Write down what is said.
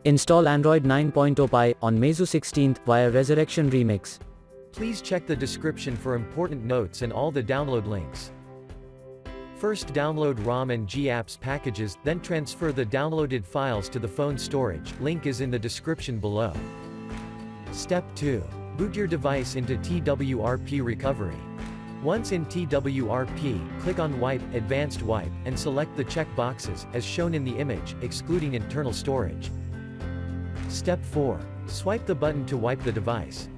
Install Android 9.0 Pie on Meizu 16th via Resurrection Remix. Please check the description for important notes and all the download links. First download ROM and GApps packages, then transfer the downloaded files to the phone storage, link is in the description below. Step 2. Boot your device into TWRP recovery. Once in TWRP, click on Wipe, Advanced Wipe, and select the check boxes, as shown in the image, excluding internal storage. Step 4. Swipe the button to wipe the device.